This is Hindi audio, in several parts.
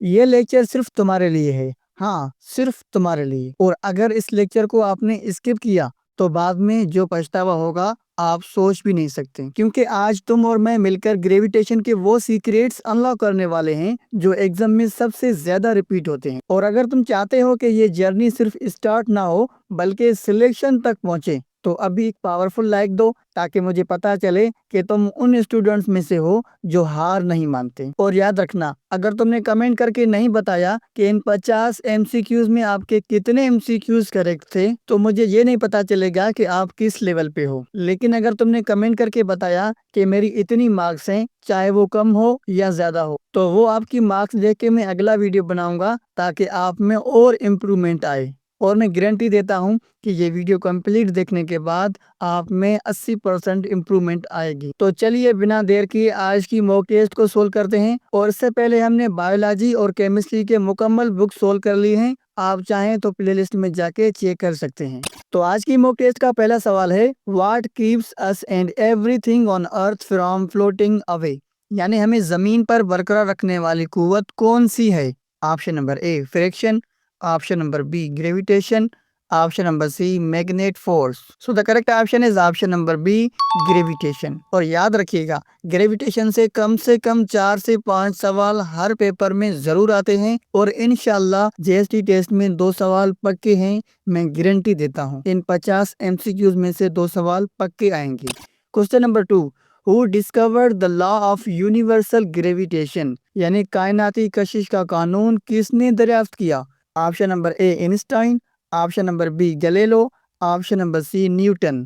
ये लेक्चर सिर्फ तुम्हारे लिए है। हाँ, सिर्फ तुम्हारे लिए। और अगर इस लेक्चर को आपने स्किप किया तो बाद में जो पछतावा होगा आप सोच भी नहीं सकते, क्योंकि आज तुम और मैं मिलकर ग्रेविटेशन के वो सीक्रेट्स अनलॉक करने वाले हैं जो एग्जाम में सबसे ज्यादा रिपीट होते हैं। और अगर तुम चाहते हो कि ये जर्नी सिर्फ स्टार्ट ना हो बल्कि सिलेक्शन तक पहुंचे तो अभी एक पावरफुल लाइक दो, ताकि मुझे पता चले कि तुम उन स्टूडेंट्स में से हो जो हार नहीं मानते। और याद रखना, अगर तुमने कमेंट करके नहीं बताया कि इन 50 एमसीक्यूज में आपके कितने एमसीक्यूज करेक्ट थे तो मुझे ये नहीं पता चलेगा कि आप किस लेवल पे हो। लेकिन अगर तुमने कमेंट करके बताया कि मेरी इतनी मार्क्स हैं, चाहे वो कम हो या ज्यादा हो, तो वो आपकी मार्क्स देख के मैं अगला वीडियो बनाऊंगा ताकि आप में और इम्प्रूवमेंट आए। और मैं गारंटी देता हूँ कि ये वीडियो कंप्लीट देखने के बाद आप में 80% इम्प्रूवमेंट आएगी। तो चलिए बिना देर किए आज की मॉक टेस्ट को सोल्व करते हैं। और इससे पहले हमने बायोलॉजी और केमिस्ट्री के मुकम्मल बुक सोल्व कर ली हैं। आप चाहें तो प्लेलिस्ट में जाके चेक कर सकते हैं। तो आज की मॉक टेस्ट का पहला सवाल है, what keeps us and everything on earth from floating away. यानी हमें जमीन पर बरकरार रखने वाली कुव्वत कौन सी है। Option number A friction, option number B gravitation, option number C magnet force. So the correct option is option number B gravitation. और याद रखिएगा, ग्रेविटेशन से कम 4 से 5 सवाल हर पेपर में जरूर आते हैं और इंशाल्लाह जीएसटी टेस्ट में 2 सवाल पक्के हैं। मैं गारंटी देता हूं इन 50 एमसीक्यूज में से 2 सवाल पक्के आएंगे। Question number 2, who discovered the law of universal gravitation. यानी कायनाती कशिश का कानून किसने दरियाफ्त किया। Option number A Einstein, option number B Galileo, option number C Newton.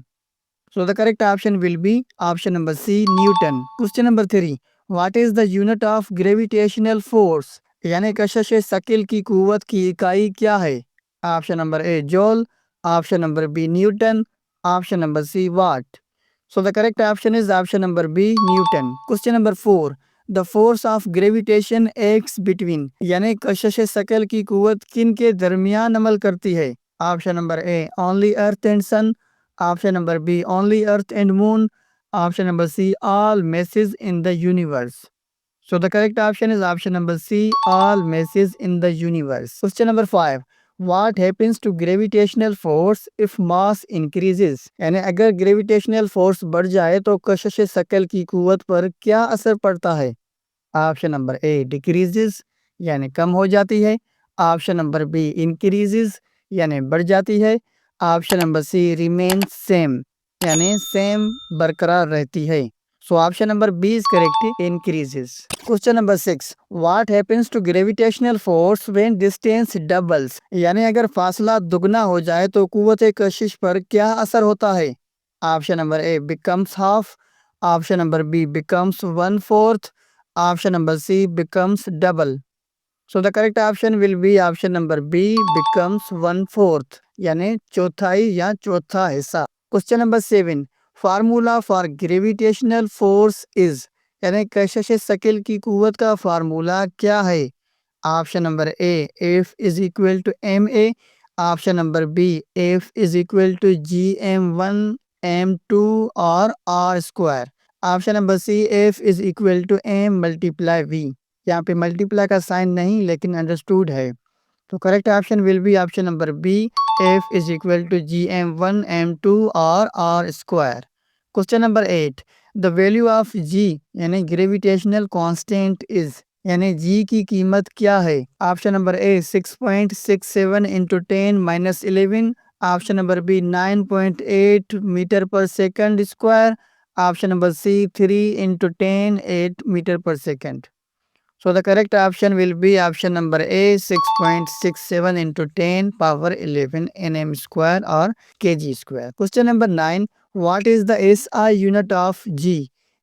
So the correct option will be option number C Newton. Question number 3, what is the unit of gravitational force। यानी कशिश शकील की कुव्वत की इकाई क्या है। Option number A joule, option number B Newton, option number C watt. So the correct option is option number B Newton. Question number 4, the force of gravitation acts between। यानी कशिश शकील की कुव्वत किन के दरमियान अमल करती है। Option number A only Earth and sun, option number B only Earth and moon, option number C all masses in the universe। So the correct option is option number C, all masses in the universe. Question number 5, what happens to gravitational force if mass increases। यानी अगर ग्रेविटेशनल फोर्स बढ़ जाए तो कशिश शकील की कुव्वत पर क्या असर पड़ता है। ऑप्शन नंबर ए डिक्रीजेस, यानी कम हो जाती है, ऑप्शन नंबर बी इंक्रीजेस, यानी बढ़ जाती है, option number C remain same, यानी सेम बरकरार रहती है। So option number B is correct, increases. Question number 6, what happens to gravitational force when distance doubles. यानी अगर फासला दुगना हो जाए तो कुव्वत कशिश पर क्या असर होता है। Option number A becomes half, option number B becomes 1/4, option number C becomes double। So the correct option will be option number B becomes 1/4, यानी चौथाई या चौथा हिस्सा। Question number 7, formula for gravitational force is. यानी कशिश शकील की कुव्वत का फार्मूला क्या है। Option number A F is equal to m a, option number B F is equal to GM1 M2 और are square, option number C F is equal to m multiply v. यहाँ पे मल्टीप्लाई का साइन नहीं लेकिन अंडरस्टूड है। तो correct option will be option number B F is equal to GM1 M2 और are square. Question number 8, the value of जी यानी ग्रेविटेशनल कांस्टेंट इज। यानी जी की कीमत क्या है। Option number A 6.67 into 10⁻11, option number B 9.8 metre पर second square, option number C 3 into 10 8 metre पर second. So the correct option will be option number A 6.67 into 10 power 11 nm square or kg square. Question number 9, what is the SI unit of G।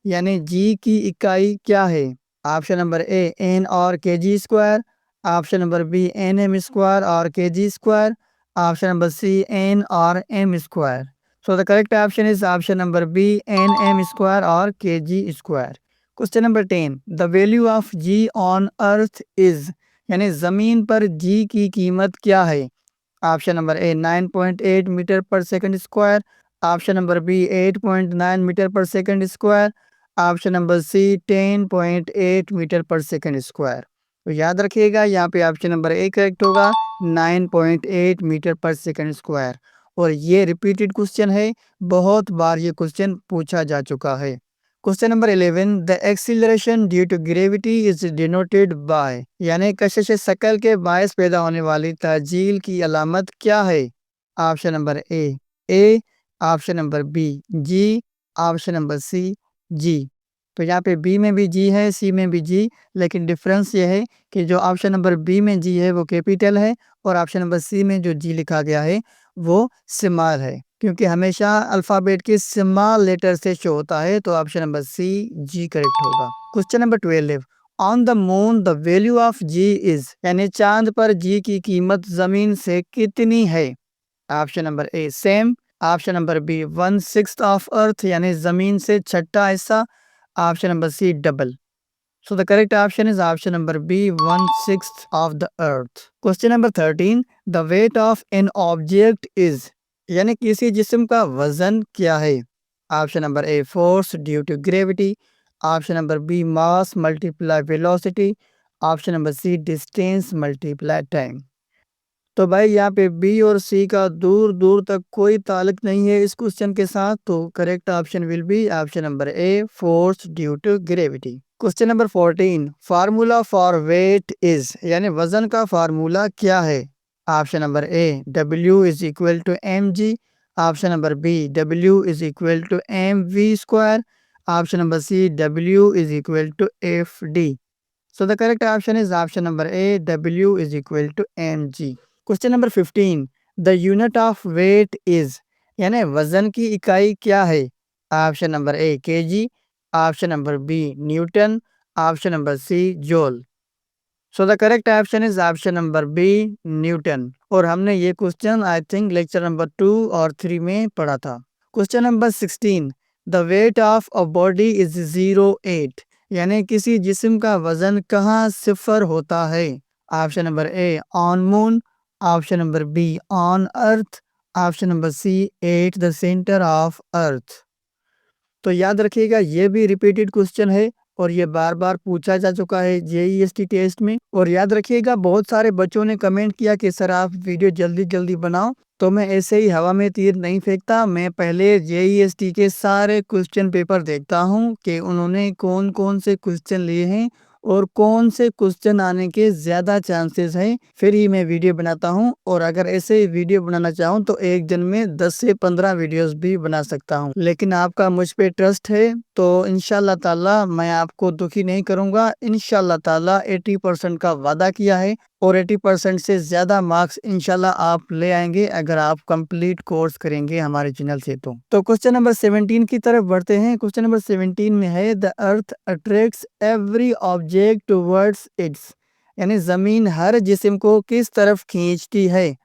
यानी G की इकाई क्या है। ऑप्शन नंबर ए N और kg square, option number B nm square और kg square, option number C N और m square. So the correct option is option number B nm square और kg square. Question number 10, the value of ji on earth is. यानी जमीन पर जी की कीमत क्या है। ऑप्शन नंबर ए 9.8 मीटर पर second square, option number B 8.9 metre पर second square, option number C 10.8 metre पर सेकंड स्क्वायर। तो याद रखिएगा यहाँ पे ऑप्शन नंबर ए करेक्ट होगा, 9.8 मीटर पर सेकंड स्क्वायर। और ये रिपीटेड क्वेश्चन है, बहुत बार ये क्वेश्चन पूछा जा चुका है। Question number 11, the acceleration due to gravity is denoted by, यानी कशिश शकल के बायस पैदा होने वाली ताजील की अलामत क्या है? Option number A, option number B G, option number C G. तो यहाँ पे बी में भी जी है, सी में भी जी, लेकिन डिफरेंस ये है कि जो ऑप्शन नंबर बी में जी है वो कैपिटल है, और ऑप्शन नंबर सी में जो जी लिखा गया है वो स्मॉल है, क्योंकि हमेशा अल्फ़ाबेट के स्मॉल लेटर से शो होता है। तो option number C g correct होगा। Question number 12, on the moon the value of g is, यानी चांद पर जी की कीमत जमीन से कितनी है? Option number A same, option number B 1/6 of Earth, यानी जमीन से छठा हिस्सा, option number C double. So the correct option is option number B, 1/6 of the earth. Question number 13, the weight of an object is, यानी किसी जिस्म का वजन क्या है? Option number A force due to gravity, option number B mass multiply velocity, option number C distance multiply time. तो भाई यहाँ पे बी और सी का दूर दूर तक कोई ताल्लुक नहीं है इस क्वेश्चन के साथ, तो correct option will be option number A force due to gravity. Question number 14, formula for weight is, यानी वजन का फार्मूला क्या है? Option number A W is equal to m g, option number B W is equal to m v square, option number C W is equal to F d. So the correct option is option number A, W is equal to mg. Question number 15, the unit of weight is, यानी वजन की इकाई क्या है? Option number A kg, option number B Newton, option number C joule. So the correct option is option number B newton. और हमने ये question I think lecture number 2 और 3 में पढ़ा था। Question number 16, the weight of a body is 0.8, यानी किसी जिस्म का वजन कहाँ सिफर होता है? Option number A on moon, option number B on Earth, option number C at the centre of Earth. तो याद रखिएगा ये भी रिपीटेड क्वेश्चन है, और ये बार बार पूछा जा चुका है जेईएसटी टेस्ट में। और याद रखिएगा बहुत सारे बच्चों ने कमेंट किया कि सर आप वीडियो जल्दी जल्दी बनाओ, तो मैं ऐसे ही हवा में तीर नहीं फेंकता, मैं पहले जेईएसटी के सारे क्वेश्चन पेपर देखता हूँ कि उन्होंने कौन कौन से क्वेश्चन लिए हैं और कौन से क्वेश्चन आने के ज़्यादा चांसेस हैं, फिर ही मैं वीडियो बनाता हूं। और अगर ऐसे ही वीडियो बनाना चाहूं तो एक दिन में 10 से 15 वीडियोस भी बना सकता हूं, लेकिन आपका मुझ पे ट्रस्ट है तो इंशाल्लाह ताला मैं आपको दुखी नहीं करूंगा। इंशाल्लाह ताला 80% का वादा किया है, और 80% से ज़्यादा मार्क्स इंशाल्लाह आप ले आएंगे अगर आप कंप्लीट कोर्स करेंगे हमारे चैनल से। तो क्वेश्चन नंबर 17 की तरफ बढ़ते हैं। क्वेश्चन नंबर 17 में है the Earth attracts every object towards its, यानी ज़मीन हर जिस्म को किस तरफ खींचती है?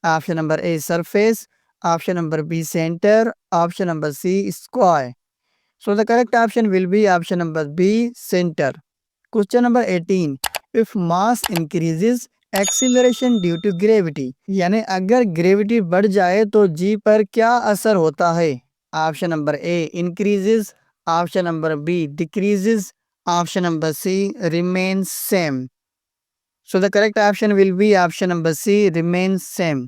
Option number A surface, option number B centre, option number C square. So the correct option will be option number B centre. Question number 18, if mass increases acceleration due to gravity, यानी अगर ग्रेविटी बढ़ जाए तो जी पर क्या असर होता है? Option number A increases, option number B decreases, option number C remain same. So the correct option will be option number C, remains same.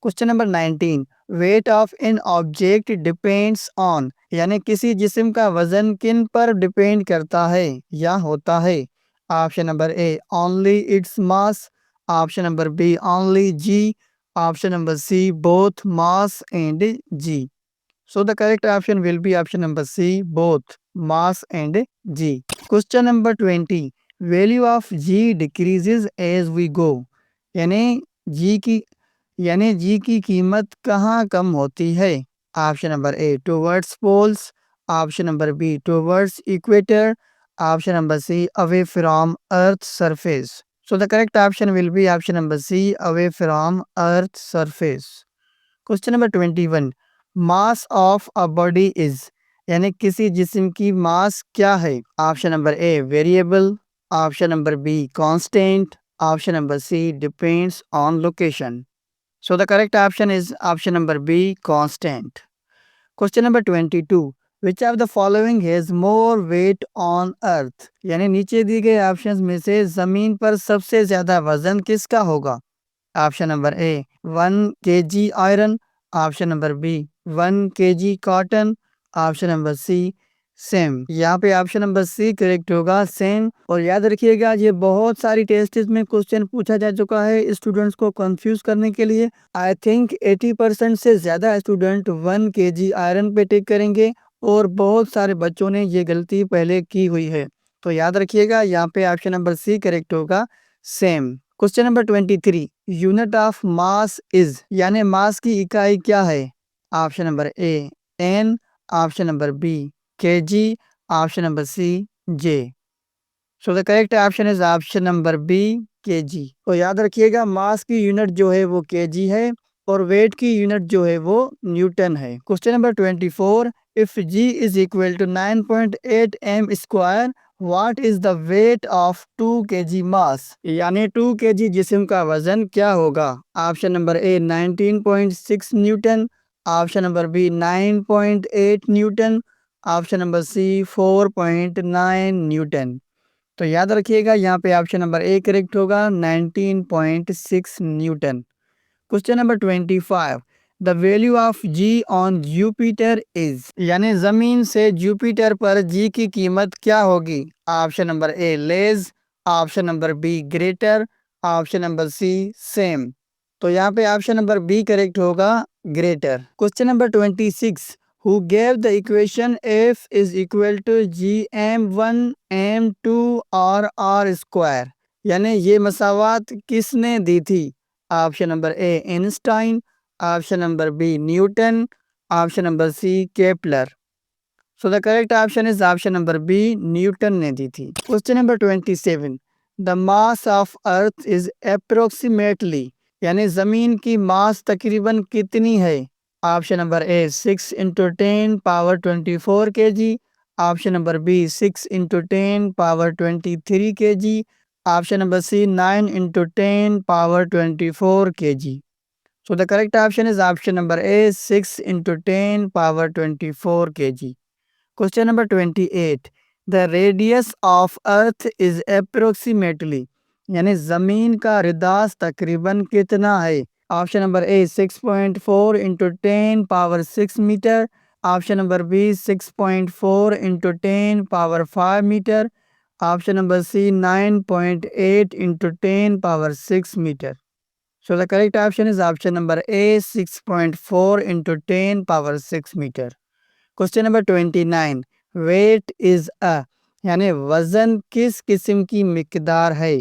Question number 19, weight of an object depends on, यानी किसी जिस्म का वजन किन पर डिपेंड करता है या होता है? Option number A only its mass, option number B only g, option number C both mass and g. So the correct option will be option number C, both mass and G. Question number 20. Value of G decreases as we go. यानी G की G की कीमत कहाँ कम होती है? Option number A towards poles, option number B towards equator, option number C away from Earth surface. So the correct option will be option number C, away from earth surface. Question number 21, mass of a body is, यानी किसी जिस्म की मास क्या है? Option number a variable, option number be constant, option number see depends on location. So the correct option is option number be constant. Question number 22, which of the following has more weight on earth, यानी नीचे दिए गए ऑप्शंस में से जमीन पर सबसे ज्यादा वजन किसका होगा। Option number A 1 kg iron, option number B 1 kg cotton, option number C same. यहाँ पे ऑप्शन नंबर सी करेक्ट होगा, सेम। और याद रखिएगा ये बहुत सारी टेस्ट में क्वेश्चन पूछा जा चुका है स्टूडेंट्स को कंफ्यूज करने के लिए। आई थिंक 80% से ज्यादा स्टूडेंट 1 kg आयरन पे टिक करेंगे और बहुत सारे बच्चों ने ये गलती पहले की हुई है। तो याद रखिएगा यहाँ पे ऑप्शन नंबर सी करेक्ट होगा, same. Question number 23, unit of mass is, यानी मास की इकाई क्या है। Option number A N, option number B kg, option number C J. So the correct option is option number B kg। तो याद रखिएगा मास की यूनिट जो है वो kg है और वेट की यूनिट जो है वो न्यूटन है। Question number 24, if g is equal to 9.8 m square, what is the weight of 2 kg mass, यानी 2 kg जिस्म का वजन क्या होगा। Option number A 19.6 newton, option number B 9.8 newton, option number C 4.9 newton. तो याद रखिएगा यहाँ पे ऑप्शन नंबर ए करेक्ट होगा, 19.6 newton. Question number 25, the value of ji on Jupiter is, यानी जमीन से जुपिटर पर जी की कीमत क्या होगी। Option number A less, option number B greater, option number C same. तो यहाँ पे ऑप्शन नंबर बी करेक्ट होगा, greater. Question number 26, who gave the equation f is equal to gm1 m2 और r स्क्वायर, यानी ये मसावात किसने दी थी। Option number A Einstein, option number B Newton, option number C Kepler. So the correct option is option number B, Newton ने दी थी। Question number 27, the mass of Earth is approximately, यानी जमीन की मास तकरीबन कितनी है। Option number A 6 × 10 power 24 kg, option number B 6 × 10 power 23 kg, option number C 9 × 10 power 24 kg। So the correct option is option number A 6 × 10 power 24 kg। Question number 28, the radius of Earth is approximately, यानी जमीन का रिदास तकरीबन कितना है। Option number A 6.4 × 10 power 6 metre, option number B 6.4 × 10 power 5 metre, option number C 9.8 × 10 power 6 metre. So the correct option is option number A 6.4 × 10 power 6 metre. Question number 29, weight is a, यानी वजन किस किस्म की मिकदार है।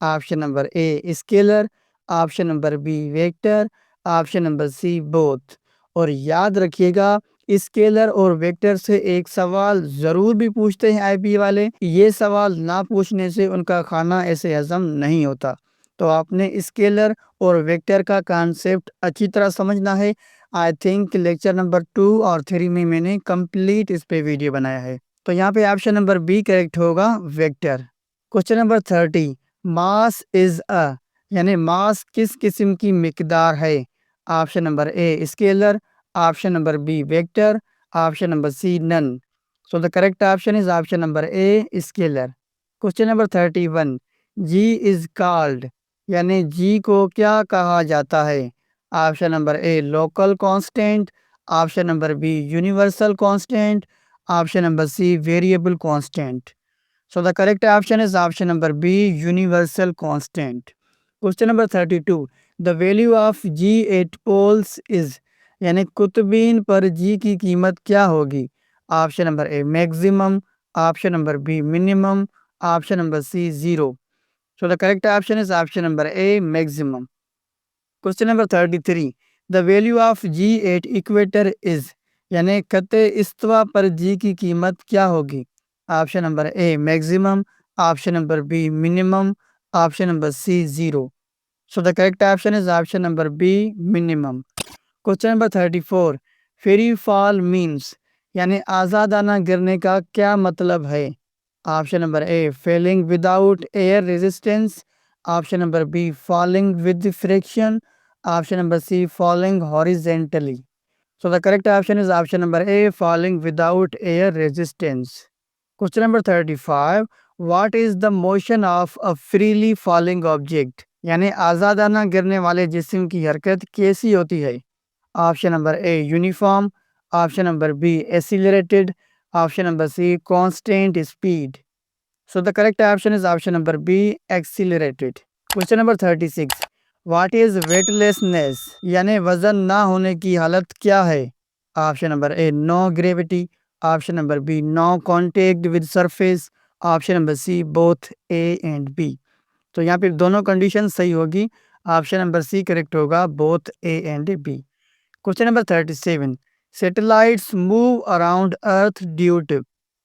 Option number A scalar, option number B vector, option number C both. और याद रखिएगा स्केलर और वेक्टर से एक सवाल ज़रूर भी पूछते हैं आईपी वाले, ये सवाल ना पूछने से उनका खाना ऐसे हजम नहीं होता। तो आपने स्केलर और वेक्टर का कॉन्सेप्ट अच्छी तरह समझना है। आई थिंक लेक्चर नंबर 2 और 3 में मैंने कंप्लीट इस पे वीडियो बनाया है। तो यहाँ पे ऑप्शन नंबर बी करेक्ट होगा, vector. Question number 30, mass is a, यानी मास किस किस्म की मिकदार है। Option number A scalar, option number B vector, option number C none. So the correct option is option number A scalar. Question number 31, G is called, यानी जी को क्या कहा जाता है। Option number A local constant, option number B universal constant, option number C variable constant. So the correct option is option number B universal constant. Question number 32, the value of G at poles is, यानी कुतुबीन पर जी की कीमत क्या होगी। Option number A maximum, option number B minimum, option number C zero. So the correct option is option number A maximum. Question number 33, the value of G at equator is, यानी खत्ते इस्तिवा पर जी की कीमत क्या होगी। Option number A maximum, option number B minimum, option number C zero. So the correct option is option number B minimum. Question number 34, free fall means, यानी आज़ादाना गिरने का क्या मतलब है। Option number A falling without air resistance, option number B falling with friction, option number C falling horizontally. So the correct option is option number A, falling without air resistance. Question number 35. What is the motion of a freely falling object? यानी आज़ादाना गिरने वाले जिस्म की हरकत कैसी होती है? Option number A uniform, option number B accelerated, option number C constant speed. So the correct option is option number B, accelerated. Question number 36. What is weightlessness? यानी वजन ना होने की हालत क्या है? Option number A no gravity, option number B no contact with surface, option number C both A and B. तो यहाँ पे दोनों कंडीशन सही होगी. ऑप्शन नंबर सी करेक्ट होगा, both A and B. Question number 37. Satellites move around earth due to,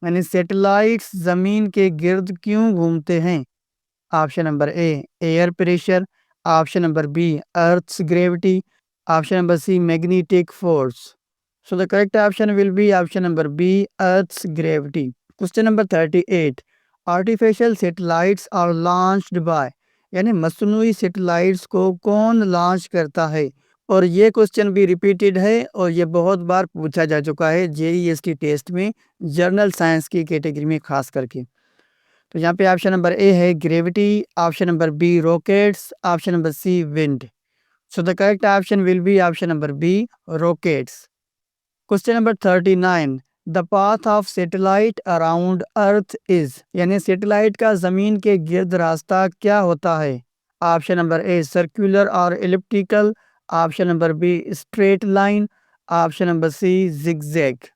यानी सैटेलाइट्स जमीन के गिर्द क्यों घूमते हैं? Option number A air pressure, option number B earth's gravity, option number C magnetic force. So the correct option will be option number B earth's gravity. Question number 38. Artificial satellites are launched by, यानी मसनूई सैटेलाइट्स को कौन लॉन्च करता है? और ये क्वेश्चन भी रिपीटेड है और ये बहुत बार पूछा जा चुका है जेईएसटी टेस्ट में, जर्नल साइंस की कैटेगरी में खास करके. तो यहाँ पे ऑप्शन नंबर ए है gravity, option number B rockets, option number C wind. So the correct option will be option number B rockets. Question number 39. The path of satellite around earth is, यानी सैटेलाइट का जमीन के गिर्द रास्ता क्या होता है? ऑप्शन नंबर ए सर्कुलर और elliptical, option number B straight line, option number C zigzag.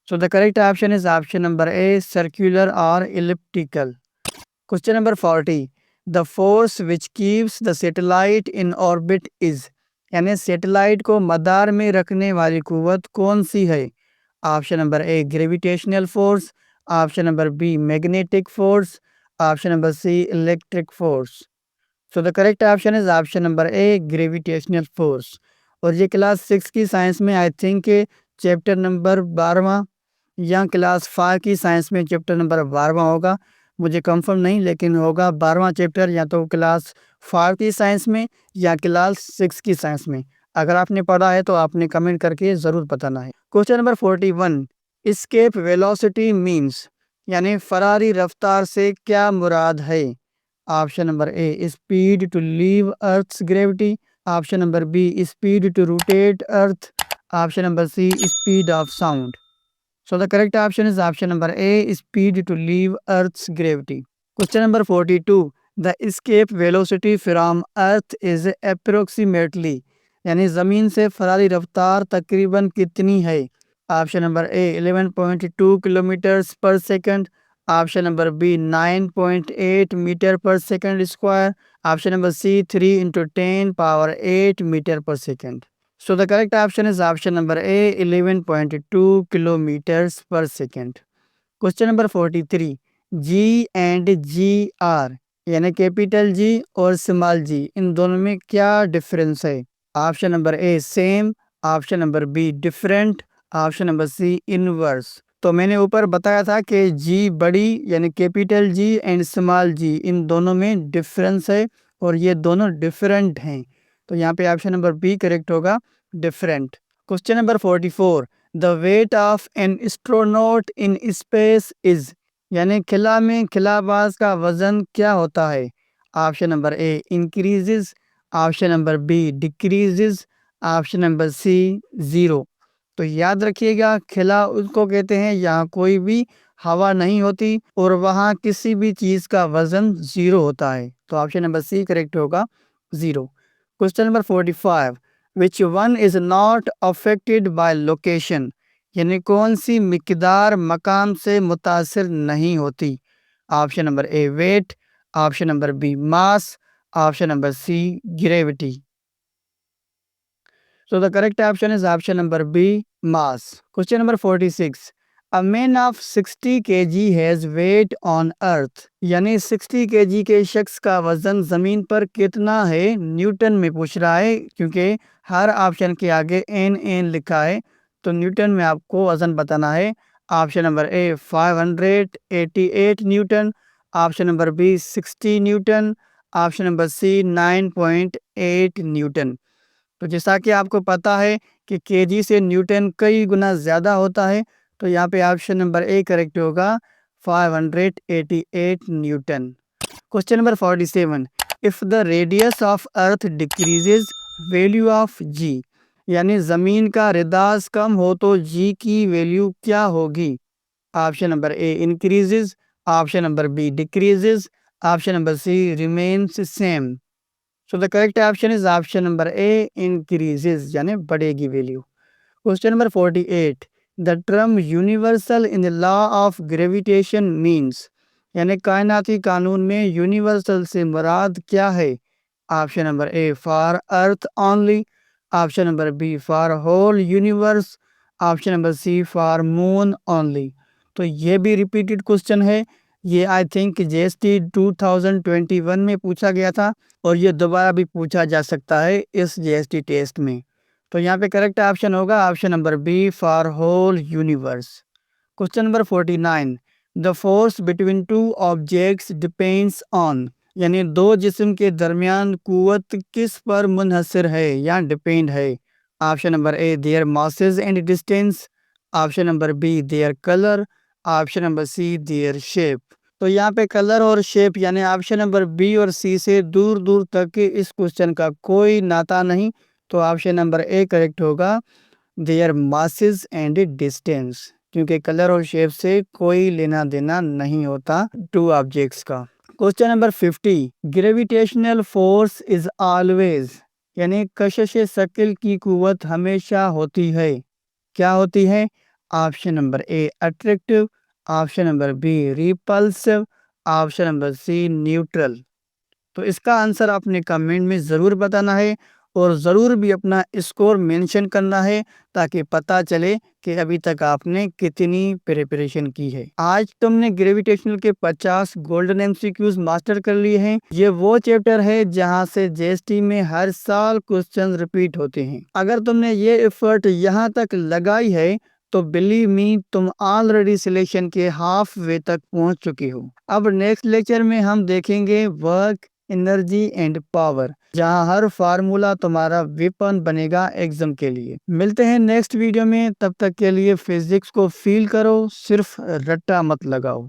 So the correct option is option number A, circular or elliptical. Question number 40. The force which keeps the satellite in orbit is, यानी सैटेलाइट को मदार में रखने वाली कुव्वत कौन सी है? Option number A gravitational force, option number B magnetic force, option number C electric force. So the correct option is option number A gravitational force. और ये क्लास 6 की साइंस में आई थिंक चैप्टर नंबर 12वां या क्लास 5 की साइंस में चैप्टर नंबर 12वां होगा, मुझे कंफर्म नहीं, लेकिन होगा 12वां चैप्टर या तो क्लास 5 की साइंस में या क्लास 6 की साइंस में. अगर आपने पढ़ा है तो आपने कमेंट करके ज़रूर बताना है. Question number 41. Escape velocity means, यानी फरारी रफ्तार से क्या मुराद है? Option number A speed to leave earth's gravity, option number B speed to rotate earth, option number C speed of sound. So the correct option is option number A, speed to leave Earth's gravity. Question number 42. The escape velocity from Earth is approximately, यानी ज़मीन से फरारी रफ्तार तकरीबन कितनी है? ऑप्शन नंबर ए 11.2 किलोमीटर्स पर second, option number B 9.8 metre पर second square, option number C 3 into 10 power 8 metre पर second. So the correct option is option number A, 11.2 kilometers per second. Question number 43. G and G R, यानी कैपिटल जी और स्मॉल जी, इन दोनों में क्या डिफरेंस है? Option number A same, option number B different, option number C inverse. तो मैंने ऊपर बताया था कि जी बड़ी यानी capital G and small G, इन दोनों में डिफरेंस है और ये दोनों डिफरेंट हैं. तो यहाँ पे ऑप्शन नंबर बी करेक्ट होगा, different. Question number 44. The weight of an astronaut in space is, यानी खिला में खिलाबाज का वजन क्या होता है? Option number A increases, option number B decreases, option number C zero. तो याद रखिएगा खिला उसको कहते हैं यहाँ कोई भी हवा नहीं होती और वहाँ किसी भी चीज़ का वजन ज़ीरो होता है. तो ऑप्शन नंबर सी करेक्ट होगा, zero. Question number 45. Which one is not affected by location, यानी कौन सी मिकदार मकाम से मुतासिर नहीं होती? Option number A weight, option number B mass, option number C gravity. So the correct option is option number B, mass. Question number 46. A man of 60 kg has weight on earth, यानी 60 kg के शख्स का वजन ज़मीन पर कितना है? न्यूटन में पूछ रहा है, क्योंकि हर ऑप्शन के आगे एन लिखा है, तो न्यूटन में आपको वजन बताना है. Option number A 588 newton, option number B 60 newton, option number C 9.8 newton. तो जैसा कि आपको पता है कि केजी से न्यूटन कई गुना ज़्यादा होता है, तो यहाँ पे ऑप्शन नंबर ए करेक्ट होगा 588 newton. Question number 47, if the radius of earth decreases value of जी, यानी ज़मीन का रेडियस कम हो तो जी की वैल्यू क्या होगी? Option number A increases, option number B decreases, option number C remains same. So the correct option is option number A increases, यानी बढ़ेगी value. Question number 48, the term universal in the law of gravitation means, यानी कायनाती कानून में यूनिवर्सल से मुराद क्या है? Option number A for earth only, option number B for whole universe, option number C for moon only. तो ये भी रिपीटेड क्वेश्चन है, ये आई थिंक जीएसटी 2021 में पूछा गया था और ये दोबारा भी पूछा जा सकता है इस जीएसटी टेस्ट में। तो यहाँ पे करेक्ट ऑप्शन होगा option number B for whole universe. Question number 49, the force between two objects depends on, यानी दो जिस्म के दरमियान कुव्वत किस पर मुनहसर है या डिपेंड है? Option number A their masses and distance, option number B their colour, option number C their shape. तो यहाँ पे कलर और शेप यानी ऑप्शन नंबर बी और सी से दूर दूर तक इस क्वेश्चन का कोई नाता नहीं, तो ऑप्शन नंबर ए करेक्ट होगा देयर मासेस एंड डिस्टेंस, क्योंकि कलर और शेप से कोई लेना देना नहीं होता टू ऑब्जेक्ट्स का। Question number 50, gravitational force is always, यानी कशिश शक्ल की कुव्वत हमेशा होती है, क्या होती है? Option number A attractive, option number B repulsive, option number C neutral. तो इसका आंसर आपने कमेंट में ज़रूर बताना है और ज़रूर भी अपना स्कोर मेंशन करना है, ताकि पता चले कि अभी तक आपने कितनी प्रिपरेशन की है। आज तुमने ग्रेविटेशनल के 50 गोल्डन एमसीक्यूज मास्टर कर लिए हैं। ये वो चैप्टर है जहां से जीएसटी में हर साल क्वेश्चन रिपीट होते हैं। अगर तुमने ये एफर्ट यहाँ तक लगाई है तो बिलीव मी तुम ऑलरेडी सिलेक्शन के हाफ वे तक पहुंच चुके हो। अब नेक्स्ट लेक्चर में हम देखेंगे वर्क, एनर्जी एंड पावर, जहां हर फार्मूला तुम्हारा वेपन बनेगा एग्जाम के लिए। मिलते हैं नेक्स्ट वीडियो में, तब तक के लिए फिजिक्स को फील करो, सिर्फ रट्टा मत लगाओ।